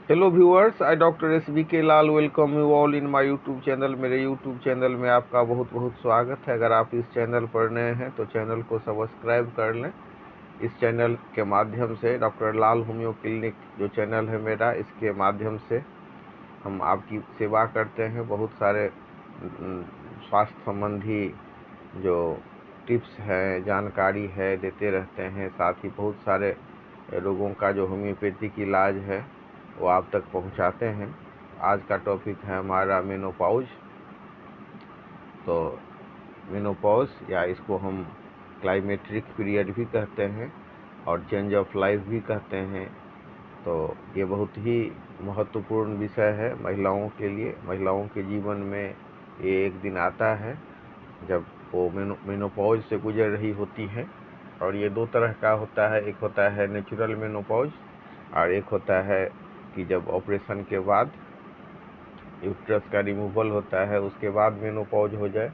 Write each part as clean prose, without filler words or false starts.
Hello viewers, I doctor SBK Lal welcome you all in my YouTube channel. मेरे YouTube channel में आपका बहुत बहुत स्वागत है। अगर आप इस चैनल पर नए हैं तो चैनल को सब्सक्राइब कर लें। इस चैनल के माध्यम से डॉक्टर लाल होम्यो क्लिनिक जो चैनल है मेरा, इसके माध्यम से हम आपकी सेवा करते हैं। बहुत सारे स्वास्थ्य संबंधी जो टिप्स हैं, जानकारी है, देते रहते हैं। साथ ही बहुत सारे लोगों का जो होम्योपैथिक इलाज है वो आप तक पहुंचाते हैं। आज का टॉपिक है हमारा मेनोपॉज। तो मेनोपॉज या इसको हम क्लाइमेट्रिक पीरियड भी कहते हैं और चेंज ऑफ लाइफ भी कहते हैं। तो ये बहुत ही महत्वपूर्ण विषय है महिलाओं के लिए। महिलाओं के जीवन में ये एक दिन आता है जब वो मेनोपॉज से गुजर रही होती है। और ये दो तरह का होता है, एक होता है नेचुरल मेनोपॉज और एक होता है कि जब ऑपरेशन के बाद यूट्रस का रिमूवल होता है उसके बाद मेनोपॉज हो जाए।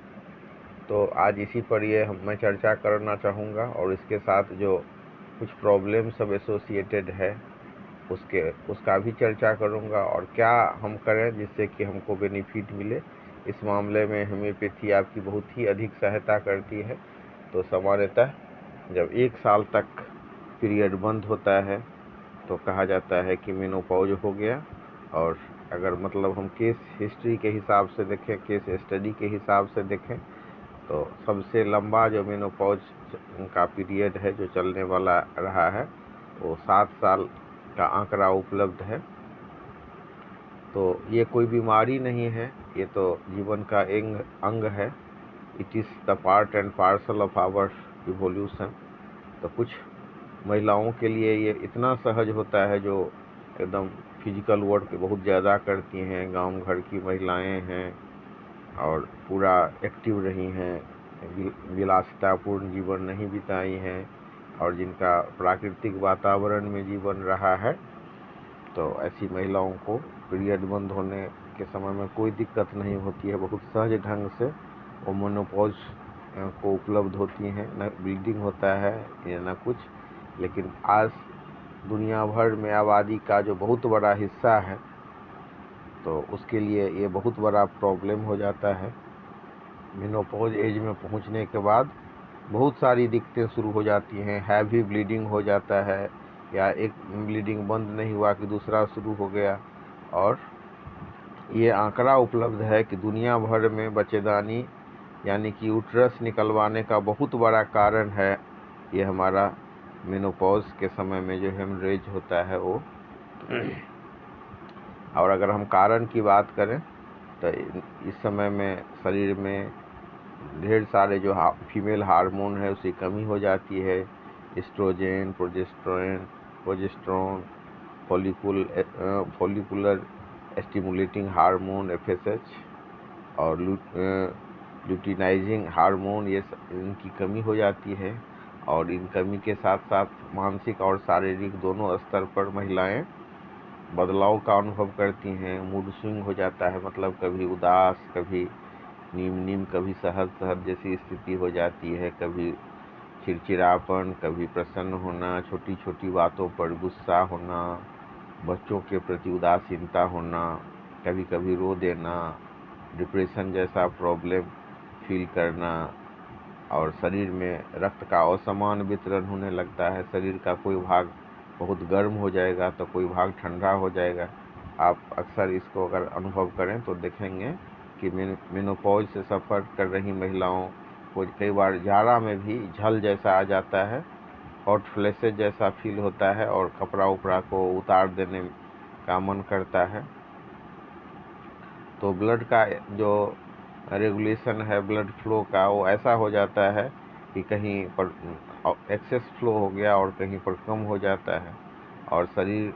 तो आज इसी पर मैं चर्चा करना चाहूँगा और इसके साथ जो कुछ प्रॉब्लम सब एसोसिएटेड है उसका भी चर्चा करूँगा और क्या हम करें जिससे कि हमको बेनिफिट मिले। इस मामले में होम्योपैथी आपकी बहुत ही अधिक सहायता करती है। तो सामान्यतः जब 1 साल तक पीरियड बंद होता है तो कहा जाता है कि मेनोपॉज हो गया। और अगर मतलब हम केस हिस्ट्री के हिसाब से देखें, केस स्टडी के हिसाब से देखें, तो सबसे लंबा जो मेनोपॉज का पीरियड है जो चलने वाला रहा है वो 7 साल का आंकड़ा उपलब्ध है। तो ये कोई बीमारी नहीं है, ये तो जीवन का एक अंग है। It is the part and parcel of our evolution. तो कुछ महिलाओं के लिए ये इतना सहज होता है जो एकदम फिजिकल वर्क बहुत ज़्यादा करती हैं, गांव घर की महिलाएं हैं और पूरा एक्टिव रही हैं, विलासितापूर्ण जीवन नहीं बिताई हैं और जिनका प्राकृतिक वातावरण में जीवन रहा है। तो ऐसी महिलाओं को पीरियड बंद होने के समय में कोई दिक्कत नहीं होती है। बहुत सहज ढंग से वो मेनोपॉज को उपलब्ध होती हैं, न ब्लीडिंग होता है या न कुछ। लेकिन आज दुनिया भर में आबादी का जो बहुत बड़ा हिस्सा है तो उसके लिए ये बहुत बड़ा प्रॉब्लम हो जाता है। मेनोपॉज एज में पहुंचने के बाद बहुत सारी दिक्कतें शुरू हो जाती हैं। हैवी ब्लीडिंग हो जाता है या एक ब्लीडिंग बंद नहीं हुआ कि दूसरा शुरू हो गया। और ये आंकड़ा उपलब्ध है कि दुनिया भर में बच्चेदानी यानी कि यूट्रस निकलवाने का बहुत बड़ा कारण है ये हमारा मेनोपॉज के समय में जो हेमरेज होता है वो। और अगर हम कारण की बात करें तो इस समय में शरीर में ढेर सारे जो फीमेल हार्मोन है उसकी कमी हो जाती है। Estrogen, progesterone, follicular stimulating hormone FSH और ल्यूटिनाइजिंग हार्मोन, ये इनकी कमी हो जाती है। और इन कमी के साथ साथ मानसिक और शारीरिक दोनों स्तर पर महिलाएं बदलाव का अनुभव करती हैं। मूड स्विंग हो जाता है, मतलब कभी उदास, कभी नीम कभी सहज सहज जैसी स्थिति हो जाती है, कभी चिड़चिड़ापन, कभी प्रसन्न होना, छोटी छोटी बातों पर गुस्सा होना, बच्चों के प्रति उदासीनता होना, कभी कभी रो देना, डिप्रेशन जैसा प्रॉब्लम फील करना। और शरीर में रक्त का असमान वितरण होने लगता है। शरीर का कोई भाग बहुत गर्म हो जाएगा तो कोई भाग ठंडा हो जाएगा। आप अक्सर इसको अगर अनुभव करें तो देखेंगे कि मेनोपॉज से सफ़र कर रही महिलाओं को कई बार जाड़ा में भी झल जैसा आ जाता है, हॉट फ्लैशेज जैसा फील होता है और कपड़ा उपड़ा को उतार देने का मन करता है। तो ब्लड का जो रेगुलेशन है ब्लड फ्लो का वो ऐसा हो जाता है कि कहीं पर एक्सेस फ्लो हो गया और कहीं पर कम हो जाता है। और शरीर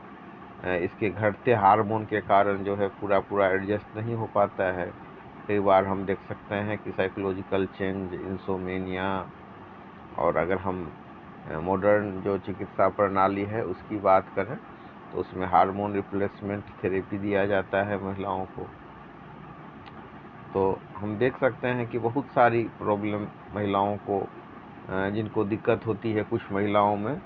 इसके घटते हार्मोन के कारण जो है पूरा पूरा एडजस्ट नहीं हो पाता है। कई बार हम देख सकते हैं कि साइकोलॉजिकल चेंज, इंसोमेनिया। और अगर हम मॉडर्न जो चिकित्सा प्रणाली है उसकी बात करें तो उसमें हार्मोन रिप्लेसमेंट थेरेपी दिया जाता है महिलाओं को। तो हम देख सकते हैं कि बहुत सारी प्रॉब्लम महिलाओं को जिनको दिक्कत होती है कुछ महिलाओं में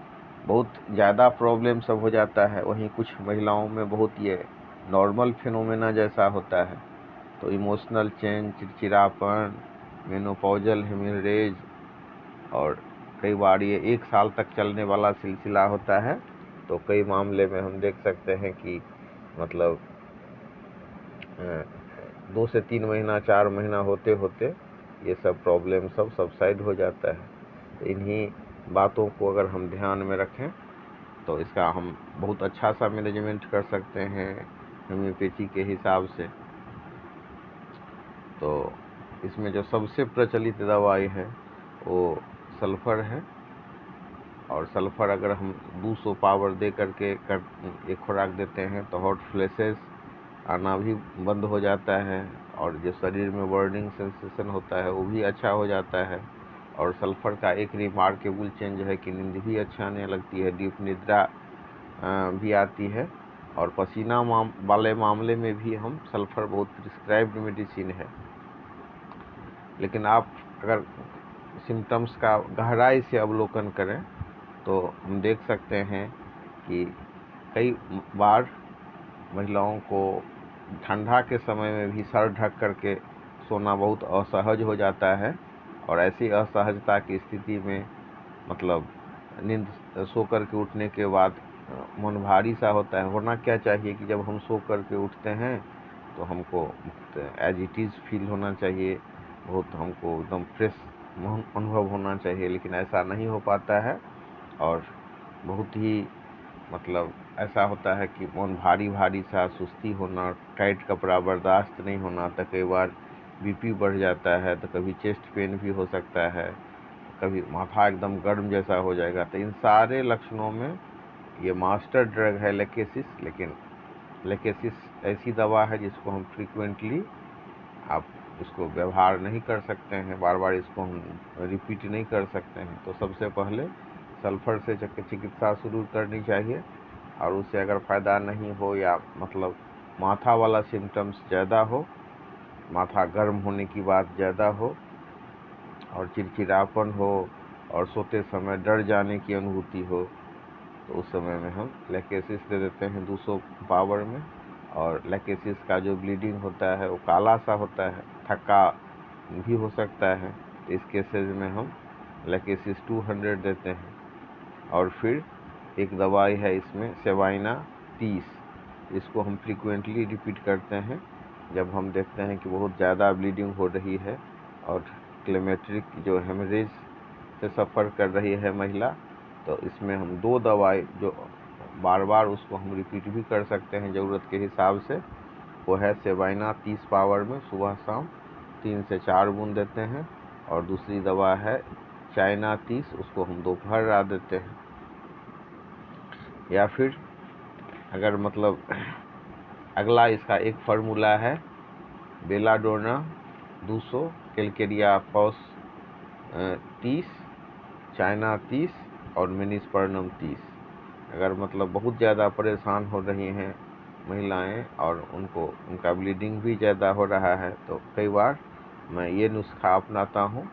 बहुत ज़्यादा प्रॉब्लम सब हो जाता है। वहीं कुछ महिलाओं में बहुत ये नॉर्मल फिनोमेना जैसा होता है। तो इमोशनल चेंज, चिड़चिड़ापन, मेनोपॉजल हेमरेज, और कई बार ये 1 साल तक चलने वाला सिलसिला होता है। तो कई मामले में हम देख सकते हैं कि मतलब 2 से 3 महीना 4 महीना होते होते ये सब प्रॉब्लम सब सबसाइड हो जाता है। तो इन्हीं बातों को अगर हम ध्यान में रखें तो इसका हम बहुत अच्छा सा मैनेजमेंट कर सकते हैं होम्योपैथी के हिसाब से। तो इसमें जो सबसे प्रचलित दवाई है वो सल्फ़र है, और सल्फ़र अगर हम 200 पावर दे करके एक खुराक देते हैं तो हॉट फ्लैशेस आना भी बंद हो जाता है, और जो शरीर में बर्निंग सेंसेशन होता है वो भी अच्छा हो जाता है। और सल्फ़र का एक रिमार्केबल चेंज है कि नींद भी अच्छा आने लगती है, डीप निद्रा भी आती है। और पसीना वाले मामले में भी हम सल्फ़र बहुत प्रिस्क्राइब्ड मेडिसिन है। लेकिन आप अगर सिम्टम्स का गहराई से अवलोकन करें तो हम देख सकते हैं कि कई बार महिलाओं को ठंडा के समय में भी सर ढक करके सोना बहुत असहज हो जाता है। और ऐसी असहजता की स्थिति में मतलब नींद सो कर के उठने के बाद मन भारी सा होता है। होना क्या चाहिए कि जब हम सो कर के उठते हैं तो हमको एज इट इज़ फील होना चाहिए, बहुत हमको एकदम फ्रेश अनुभव होना चाहिए, लेकिन ऐसा नहीं हो पाता है। और बहुत ही मतलब ऐसा होता है कि मन भारी भारी सा, सुस्ती होना, टाइट कपड़ा बर्दाश्त नहीं होना, तो कई बार बीपी बढ़ जाता है, तो कभी चेस्ट पेन भी हो सकता है, कभी माथा एकदम गर्म जैसा हो जाएगा। तो इन सारे लक्षणों में ये मास्टर ड्रग है लेकेसिस। लेकिन लेकेसिस ऐसी दवा है जिसको हम फ्रीक्वेंटली आप इसको व्यवहार नहीं कर सकते हैं, बार बार इसको हम रिपीट नहीं कर सकते हैं। तो सबसे पहले सल्फ़र से चिकित्सा शुरू करनी चाहिए, और उससे अगर फ़ायदा नहीं हो या मतलब माथा वाला सिम्टम्स ज़्यादा हो, माथा गर्म होने की बात ज़्यादा हो, और चिड़चिड़ापन हो, और सोते समय डर जाने की अनुभूति हो, तो उस समय में हम लेकेसिस दे देते हैं 200 पावर में। और लेकेसिस का जो ब्लीडिंग होता है वो काला सा होता है, थक्का भी हो सकता है। तो इस केसेज में हम लेकेसिस 200 देते हैं। और फिर एक दवाई है इसमें सेवाइना 30, इसको हम फ्रीक्वेंटली रिपीट करते हैं जब हम देखते हैं कि बहुत ज़्यादा ब्लीडिंग हो रही है और क्लेमेट्रिक जो हेमरेज से सफ़र कर रही है महिला। तो इसमें हम 2 दवाई जो बार बार उसको हम रिपीट भी कर सकते हैं ज़रूरत के हिसाब से, वो है सेवाइना 30 पावर में सुबह शाम 3 से 4 बूंद देते हैं। और दूसरी दवा है चाइना 30, उसको हम दोपहर रात देते हैं। या फिर अगर मतलब अगला इसका एक फार्मूला है बेलाडोना 200, कैलकेरिया फॉस 30, चाइना 30 और मिनीस्पर्नम 30। अगर मतलब बहुत ज़्यादा परेशान हो रही हैं महिलाएं और उनका ब्लीडिंग भी ज़्यादा हो रहा है, तो कई बार मैं ये नुस्खा अपनाता हूँ।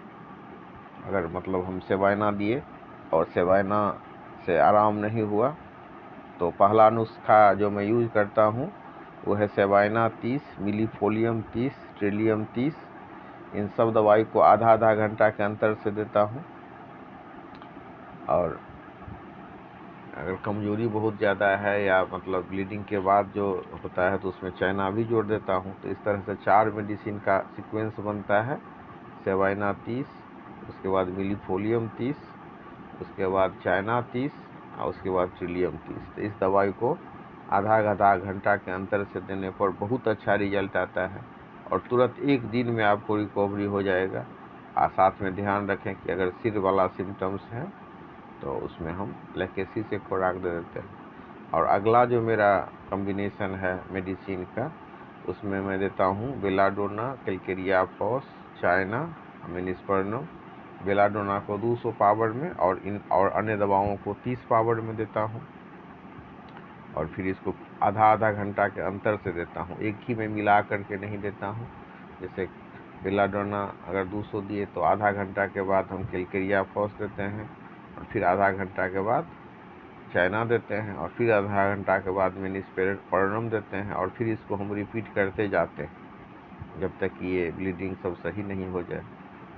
अगर मतलब हम सेवाइना दिए और सेवाइना से आराम नहीं हुआ, तो पहला नुस्खा जो मैं यूज़ करता हूँ वो है सेवाइना 30, मिलीफोलियम 30, ट्रिलियम 30। इन सब दवाई को आधा आधा घंटा के अंतर से देता हूँ। और अगर कमजोरी बहुत ज़्यादा है या मतलब ब्लीडिंग के बाद जो होता है तो उसमें चाइना भी जोड़ देता हूँ। तो इस तरह से 4 मेडिसिन का सीक्वेंस बनता है, सेवाइना 30, उसके बाद मिलीफोलियम 30, उसके बाद चाइना 30 और उसके बाद ट्रिलियम 30। तो इस दवाई को आधा आधा घंटा के अंतर से देने पर बहुत अच्छा रिजल्ट आता है और तुरंत 1 दिन में आपको रिकवरी हो जाएगा। और साथ में ध्यान रखें कि अगर सिर वाला सिम्टम्स है तो उसमें हम लेकेसी से खुराक दे देते हैं। और अगला जो मेरा कॉम्बिनेशन है मेडिसिन का, उसमें मैं देता हूँ belladonna, calcarea phos, china, menispermum. Belladonna को 200 पावर में और अन्य दवाओं को 30 पावर में देता हूँ। और फिर इसको आधा आधा घंटा के अंतर से देता हूँ, एक ही में मिला करके नहीं देता हूँ। जैसे बेलाडोना अगर 200 दिए तो आधा घंटा के बाद हम कैलकेरिया फॉस देते हैं, और फिर आधा घंटा के बाद चाइना देते हैं और फिर आधा घंटा के बाद मेनिसोप्रिनम देते हैं और फिर इसको हम रिपीट करते जाते हैं जब तक कि ये ब्लीडिंग सब सही नहीं हो जाए।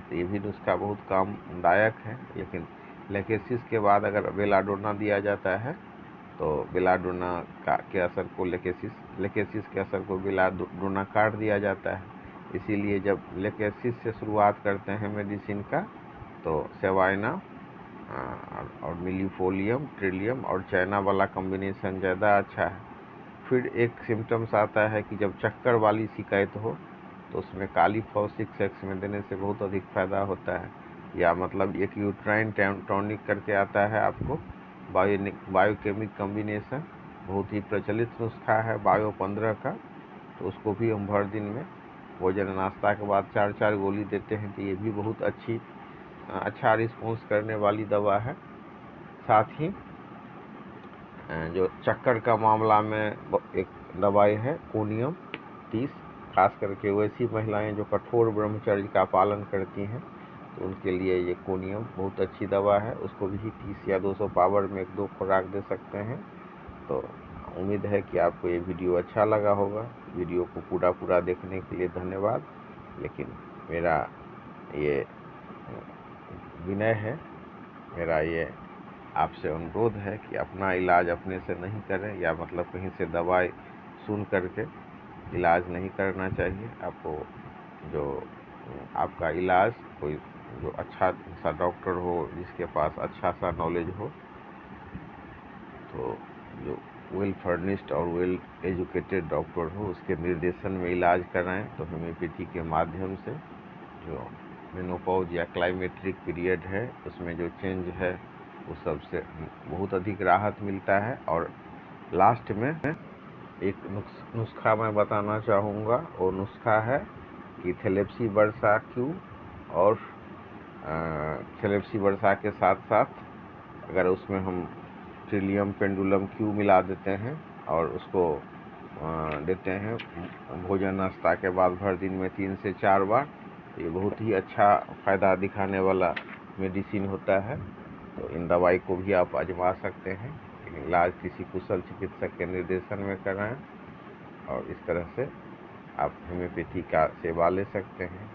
तो ये भी नुस्खा बहुत कामदायक है। लेकिन लेकेसिस के बाद अगर बेलाडोना दिया जाता है तो बेलाडोना के असर को लेकेसिस के असर को बेलाडोना काट दिया जाता है। इसीलिए जब लेकेसिस से शुरुआत करते हैं मेडिसिन का तो सेवाइना और मिलीफोलियम, ट्रिलियम और चाइना वाला कॉम्बिनेशन ज़्यादा अच्छा है। फिर एक सिम्टम्स आता है कि जब चक्कर वाली शिकायत हो तो उसमें कालीफॉस 6X में देने से बहुत अधिक फायदा होता है। या मतलब एक यूट्राइन टॉनिक करके आता है आपको, बायोकेमिक कॉम्बिनेशन, बहुत ही प्रचलित नुस्खा है बायो 15 का। तो उसको भी हम भर दिन में भोजन नाश्ता के बाद 4-4 गोली देते हैं। तो ये भी बहुत अच्छा रिस्पॉन्स करने वाली दवा है। साथ ही जो चक्कर का मामला में एक दवाई है कोनियम 30, खास करके वैसी महिलाएं जो कठोर ब्रह्मचर्य का पालन करती हैं तो उनके लिए ये कोनियम बहुत अच्छी दवा है। उसको भी 30 या 200 पावर में 1-2 खुराक दे सकते हैं। तो उम्मीद है कि आपको ये वीडियो अच्छा लगा होगा। वीडियो को पूरा देखने के लिए धन्यवाद। लेकिन मेरा ये विनय है, मेरा ये आपसे अनुरोध है कि अपना इलाज अपने से नहीं करें, या मतलब कहीं से दवाई सुन करके इलाज नहीं करना चाहिए। आपको जो आपका इलाज कोई जो अच्छा सा डॉक्टर हो, जिसके पास अच्छा सा नॉलेज हो, तो जो वेल फर्निश्ड और वेल एजुकेटेड डॉक्टर हो उसके निर्देशन में इलाज कराएं। तो होम्योपैथी के माध्यम से जो मेनोपॉज या क्लाइमेट्रिक पीरियड है उसमें जो चेंज है उस सबसे बहुत अधिक राहत मिलता है। और लास्ट में एक नुस्खा मैं बताना चाहूँगा। वो नुस्खा है कि थैलेपसी वर्सा क्यू, और थैलेपसी वर्सा के साथ साथ अगर उसमें हम ट्रिलियम पेंडुलम क्यू मिला देते हैं और उसको देते हैं भोजन नाश्ता के बाद भर दिन में 3 से 4 बार, ये बहुत ही अच्छा फ़ायदा दिखाने वाला मेडिसिन होता है। तो इन दवाई को भी आप आजमा सकते हैं, लेकिन इलाज किसी कुशल चिकित्सक के निर्देशन में कराएं और इस तरह से आप होम्योपैथी का सेवा ले सकते हैं।